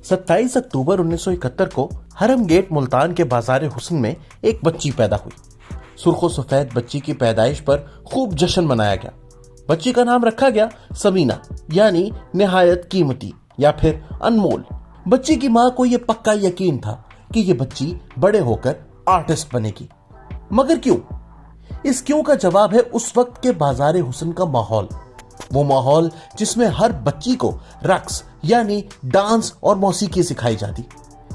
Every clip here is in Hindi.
27 अक्टूबर 1971 को हरम गेट मुल्तान के बाजार हुस्न में एक बच्ची पैदा हुई। सुर्खो सफेद बच्ची की पैदाइश पर खूब जश्न मनाया गया। बच्ची का नाम रखा गया समीना, यानी निहायत कीमती या फिर अनमोल। बच्ची की मां को यह पक्का यकीन था कि यह बच्ची बड़े होकर आर्टिस्ट बनेगी। मगर क्यों? इस क्यों का जवाब है उस वक्त के बाजार हुस्न का माहौल। वो माहौल जिसमें हर बच्ची को रक्स यानी डांस और मौसीकी सिखाई जाती,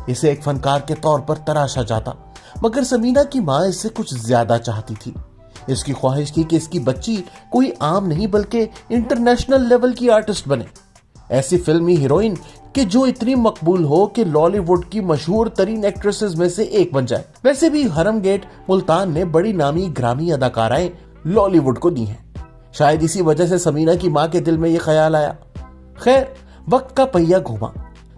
इसे एक फनकार के तौर पर तराशा जाता। मगर समीना की मां इससे कुछ ज्यादा चाहती थी। इसकी ख्वाहिश थी कि इसकी बच्ची कोई आम नहीं बल्कि इंटरनेशनल लेवल की आर्टिस्ट बने, ऐसी फिल्मी हीरोइन कि जो इतनी मकबूल हो कि लॉलीवुड की मशहूर तरीन एक्ट्रेसेस में से एक बन जाए। वैसे भी हरम गेट मुल्तान ने बड़ी नामी ग्रामी अदाकाराएं लॉलीवुड को दी हैं। शायद इसी वजह से समीना की मां के दिल में यह ख्याल आया। खैर, वक्त का पहिया घूमा।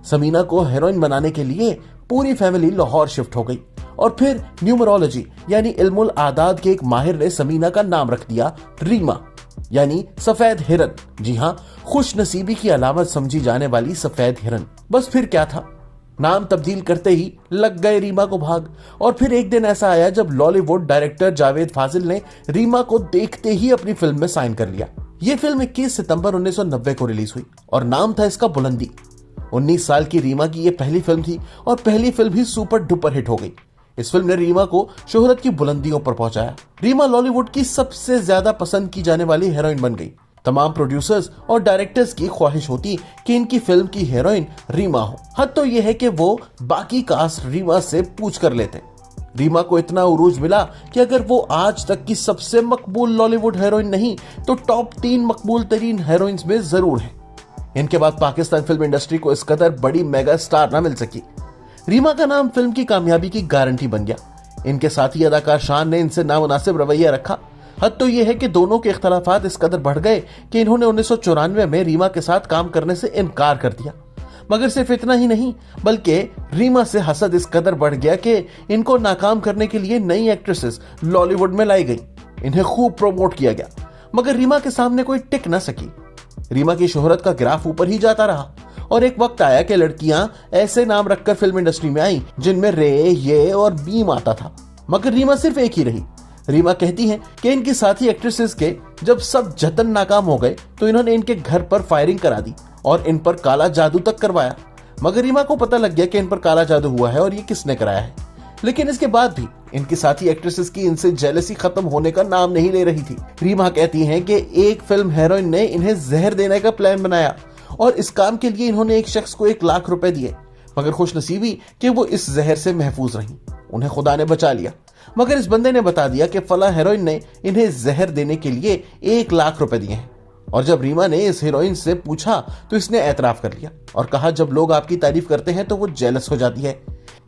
समीना को हीरोइन बनाने के लिए पूरी फैमिली लाहौर शिफ्ट हो गई और फिर न्यूमरोलॉजी यानी इल्मुल आदाद के एक माहिर ने समीना का नाम रख दिया रीमा, यानी सफेद हिरन। जी हाँ, खुश नसीबी की अलामत समझी जाने वाली सफेद हिरन। बस फिर क्या था, नाम तब्दील करते ही लग गए रीमा को भाग। और फिर एक दिन ऐसा आया जब लॉलीवुड डायरेक्टर जावेद फाजिल ने रीमा को देखते ही अपनी फिल्म में साइन कर लिया। यह फिल्म 21 सितंबर 1990 को रिलीज हुई और नाम था इसका बुलंदी। 19 साल की रीमा की यह पहली फिल्म थी और पहली फिल्म ही सुपर डुपर हिट हो गई। इस फिल्म ने रीमा को शोहरत की बुलंदियों पर पहुंचाया। रीमा लॉलीवुड की सबसे ज्यादा पसंद की जाने वाली हीरोइन बन गई। तमाम प्रोड्यूसर्स और डायरेक्टर्स की ख्वाहिश होती कि इनकी फिल्म की हीरोइन रीमा हो। हद तो यह है कि वो बाकी कास्ट रीमा से पूछ कर लेते। रीमा को इतना उरूज मिला कि अगर वो आज तक की सबसे मकबूल लॉलीवुड हीरोइन नहीं तो टॉप 3 मकबूल तरीन हीरोइंस में जरूर है। इनके बाद पाकिस्तान फिल्म इंडस्ट्री को इस कदर बड़ी मेगा स्टार ना मिल सकी। रीमा का नाम फिल्म की कामयाबी की गारंटी बन गया। इनके साथी अदाकार शान ने इनसे नामुनासिब रवैया रखा। हद तो यह है कि दोनों के इख्तलाफात इस कदर बढ़ गए कि इन्होंने 1994 में रीमा के साथ काम करने से इनकार कर दिया। मगर सिर्फ इतना ही नहीं बल्कि रीमा से हसद इस कदर बढ़ गया कि इनको नाकाम करने के लिए नई एक्ट्रेसेस लॉलीवुड में लाई गई। इन्हें खूब प्रोमोट किया गया मगर रीमा के सामने कोई टिक ना सकी। रीमा की शोहरत का ग्राफ ऊपर ही जाता रहा और एक वक्त आया कि लड़कियां ऐसे नाम रखकर फिल्म इंडस्ट्री में आई जिनमें रे, ये और बीम आता था। मगर रीमा सिर्फ एक ही रही। रीमा कहती हैं कि इनकी साथी एक्ट्रेसेस के जब सब जतन नाकाम हो गए तो इन्होंने इनके घर पर फायरिंग करा दी और इन पर काला जादू तक करवाया। मगर रीमा को पता लग गया कि इन पर काला जादू हुआ है और ये किसने कराया है। लेकिन इसके बाद भी इनकी साथी एक्ट्रेसेस की इनसे जेलसी खत्म होने का नाम नहीं ले रही थी। रीमा कहती हैं कि एक फिल्म हीरोइन ने इन्हें जहर देने का प्लान बनाया और इस काम के लिए इन्होंने एक शख्स को 1 लाख रुपए दिए। मगर खुशनसीबी कि वो इस जहर से महफूज रही, उन्हें खुदा ने बचा लिया। मगर इस बंदे ने बता दिया कि फला हीरोइन ने इन्हें जहर देने के लिए 1 लाख रुपए दिए हैं। और जब रीमा ने इस हीरोइन से पूछा तो इसने एतराफ कर लिया और कहा जब लोग आपकी तारीफ करते हैं तो वो जेलस हो जाती है,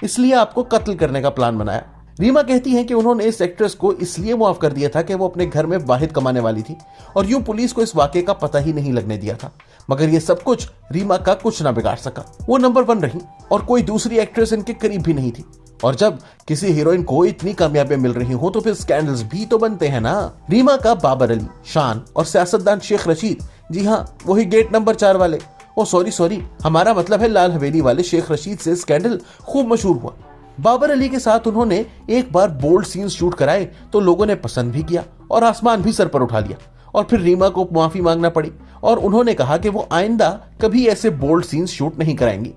इसलिए आपको कत्ल करने का प्लान बनाया। रीमा कहती हैं कि उन्होंने इस एक्ट्रेस को इसलिए मुआफ कर दिया था कि वो अपने घर में वाहिद कमाने वाली थी और यूं पुलिस को इस वाकये का पता ही नहीं लगने दिया था। मगर ये सब कुछ रीमा का कुछ ना बिगाड़ सका। वो नंबर 1 रही और कोई दूसरी एक्ट्रेस इनके करीब भी नहीं थी। और जब किसी हीरोइन को इतनी कामयाबियां मिल रही हो तो फिर स्कैंडल्स भी तो बनते हैं ना। रीमा का बाबर अली, शान और सियासतदान शेख रशीद, जी हाँ वही गेट नंबर 4 वाले, ओ सॉरी हमारा मतलब है लाल हवेली वाले शेख रशीद से स्कैंडल खूब मशहूर हुआ। बाबर अली के साथ उन्होंने एक बार बोल्ड सीन्स शूट कराए तो लोगों ने पसंद भी किया और आसमान भी सर पर उठा लिया। और फिर रीमा को माफी मांगना पड़ी और उन्होंने कहा कि वो आइंदा कभी ऐसे बोल्ड सीन्स शूट नहीं कराएंगी।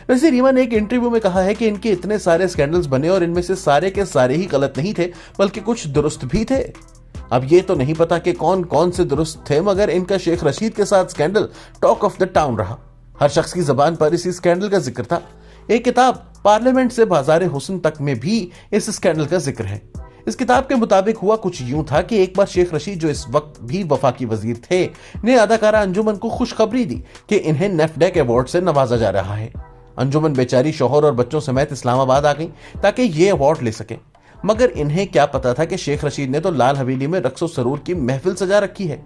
वैसे रीमा ने एक इंटरव्यू में कहा है कि इनके इतने सारे स्कैंडल्स बने और इनमें से सारे के सारे ही गलत नहीं थे बल्कि कुछ दुरुस्त भी थे। अब ये तो नहीं पता कि कौन कौन से दुरुस्त थे, मगर इनका शेख रशीद के साथ scandal talk of the town रहा। हर शख्स की जबान पर इसी स्कैंडल का जिक्र था। एक किताब पार्लियामेंट से बाजार हुस्न तक में भी इस स्कैंडल का जिक्र है। इस किताब के मुताबिक हुआ कुछ यूं था कि एक बार शेख रशीद, जो इस वक्त भी वफाकी वजीर थे, ने अदाकारा अंजुमन को खुशखबरी दी कि इन्हें नेफ्डेक अवार्ड से नवाजा जा रहा है। अंजुमन बेचारी शौहर और बच्चों समेत इस्लामाबाद आ गई ताकि ये अवार्ड ले सके। मगर इन्हें क्या पता था कि शेख रशीद ने तो लाल हवेली में रक्सो सरूर की महफिल सजा रखी है।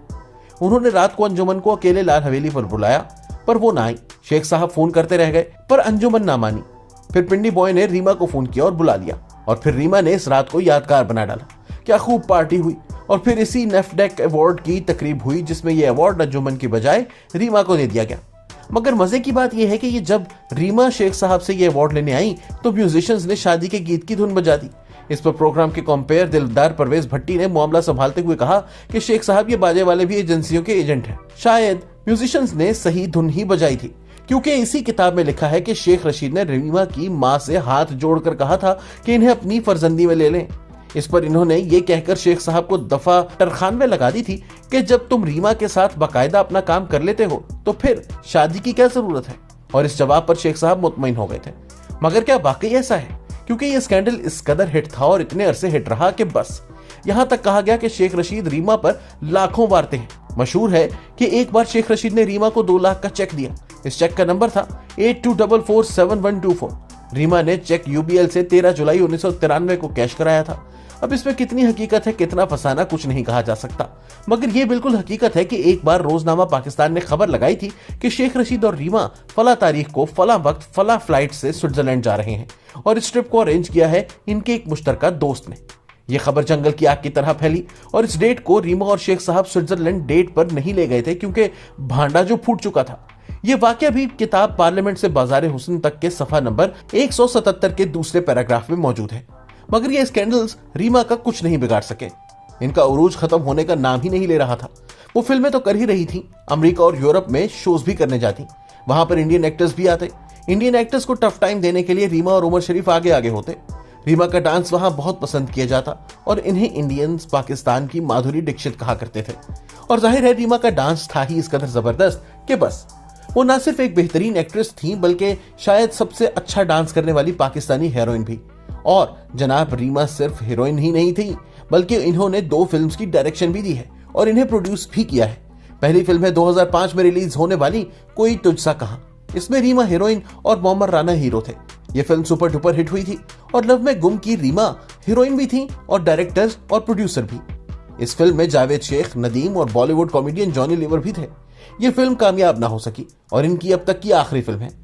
उन्होंने रात को अंजुमन को अकेले लाल हवेली पर बुलाया पर वो ना आई। शेख साहब फोन करते रह गए पर अंजुमन ना मानी। फिर पिंडी बॉय ने रीमा को फोन किया और बुला लिया और फिर रीमा ने इस रात को यादगार बना डाला। क्या खूब पार्टी हुई और फिर इसी नेफ्डेक अवार्ड की तकरीब हुई जिसमें यह अवार्ड अंजुमन की बजाय रीमा को दे दिया गया। मगर मजे की बात यह है कि ये जब रीमा शेख साहब से ये अवार्ड लेने आई तो म्यूजिशियंस ने शादी के गीत की धुन बजा दी। इस पर प्रोग्राम के कंपेयर दिलदार परवेज भट्टी ने मामला संभालते हुए कहा कि शेख साहब ये बाजे वाले भी एजेंसियों के एजेंट हैं। शायद म्यूजिशियंस ने सही धुन ही बजाई थी, क्योंकि इसी किताब में लिखा है कि शेख रशीद ने रीमा की मां से हाथ जोड़कर कहा था कि इन्हें अपनी फर्जंदी में ले लें। इस पर इन्होंने ये कहकर शेख साहब को दफा टरखान लगा दी थी कि जब तुम रीमा के साथ बाकायदा अपना काम कर लेते हो तो फिर शादी की क्या जरूरत है। और इस जवाब पर शेख साहब मुतमईन हो गए थे। मगर क्या वाकई ऐसा है? क्योंकि ये स्कैंडल इस कदर हिट था और इतने अरसे हिट रहा कि बस यहां तक कहा गया कि शेख रशीद रीमा पर लाखों वारते हैं। मशहूर है कि एक बार शेख रशीद ने रीमा को 2 लाख का चेक दिया। इस चेक का नंबर था 82447124। रीमा ने चेक यूबीएल से 13 जुलाई 1993 को कैश कराया था। अब इसमें कितनी हकीकत है, कितना फसाना, कुछ नहीं कहा जा सकता। मगर यह बिल्कुल हकीकत है कि एक बार रोजनामा पाकिस्तान ने खबर लगाई थी कि शेख रशीद और रीमा फला तारीख को फला वक्त फला फ्लाइट से स्विट्जरलैंड जा रहे हैं और इस ट्रिप को अरेंज किया है इनके एक मुश्तरका दोस्त ने। यह खबर जंगल की आग की तरह फैली और इस डेट को रीमा और शेख साहब स्विट्जरलैंड डेट पर नहीं ले गए थे क्योंकि भांडा जो फूट चुका था। यह वाकया भी किताब पार्लियामेंट से बाजारे हुस्न तक के सफा नंबर 177 के दूसरे पैराग्राफ में मौजूद है। मगर ये स्कैंडल्स रीमा का कुछ नहीं बिगाड़ सके। इनका उरूज खत्म होने का नाम ही नहीं ले रहा था। वो फिल्में तो कर ही रही थी, अमेरिका और यूरोप में शोज भी करने जाती। वहां पर इंडियन एक्टर्स भी आते। इंडियन एक्टर्स को टफ टाइम देने के लिए रीमा और उमर शरीफ आगे आगे होते। रीमा का डांस वहां बहुत पसंद किया जाता और इन्हें इंडियंस पाकिस्तान की माधुरी दीक्षित कहा करते थे। और जाहिर है रीमा का डांस था ही इस कदर जबरदस्त कि बस वो ना सिर्फ एक बेहतरीन एक्ट्रेस थी बल्कि शायद सबसे अच्छा डांस करने वाली पाकिस्तानी हीरोइन भी। और जनाब रीमा सिर्फ हीरोइन ही नहीं थी बल्कि इन्होंने 2 फिल्म्स की डायरेक्शन भी दी है और इन्हें प्रोड्यूस भी किया है। पहली फिल्म है 2005 में रिलीज होने वाली कोई तुझसा कहा। इसमें रीमा हीरोइन और मोहम्मद राना हीरो थे। यह फिल्म सुपर डुपर हिट हुई थी और लव में गुम की रीमा हीरोइन भी थी और डायरेक्टर और प्रोड्यूसर भी। इस फिल्म में जावेद शेख, नदीम और बॉलीवुड कॉमेडियन जॉनी लीवर भी थे। यह फिल्म कामयाब ना हो सकी और इनकी अब तक की आखिरी फिल्म है।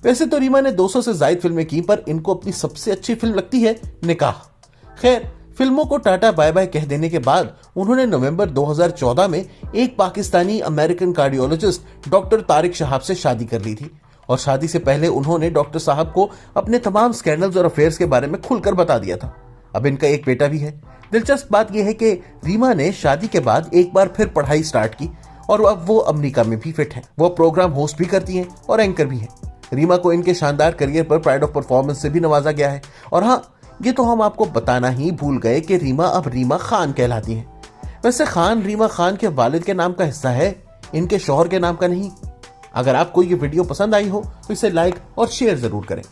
वैसे तो रीमा ने 200 से ज्यादा फिल्में की पर इनको अपनी सबसे अच्छी फिल्म लगती है निकाह। खैर, फिल्मों को टाटा बाय बाय कह देने के बाद उन्होंने नवंबर 2014 में एक Pakistani American cardiologist doctor Tariq Shahab से शादी कर ली थी और शादी से पहले उन्होंने डॉक्टर साहब को अपने तमाम स्कैंडल्स और अफेयर्स के बारे में खुलकर बता दिया था। अब इनका एक बेटा भी है। दिलचस्प बात यह है कि रीमा ने शादी के बाद एक बार फिर पढ़ाई स्टार्ट की और अब वो अमेरिका में भी फिट है। वो प्रोग्राम होस्ट भी करती हैं और एंकर भी हैं। रीमा को इनके शानदार करियर पर प्राइड ऑफ परफॉर्मेंस से भी नवाजा गया है। और हाँ, ये तो हम आपको बताना ही भूल गए कि रीमा अब रीमा खान कहलाती हैं। वैसे खान रीमा खान के वालिद के नाम का हिस्सा है, इनके शौहर के नाम का नहीं। अगर आपको ये वीडियो पसंद आई हो तो इसे लाइक और शेयर जरूर करें।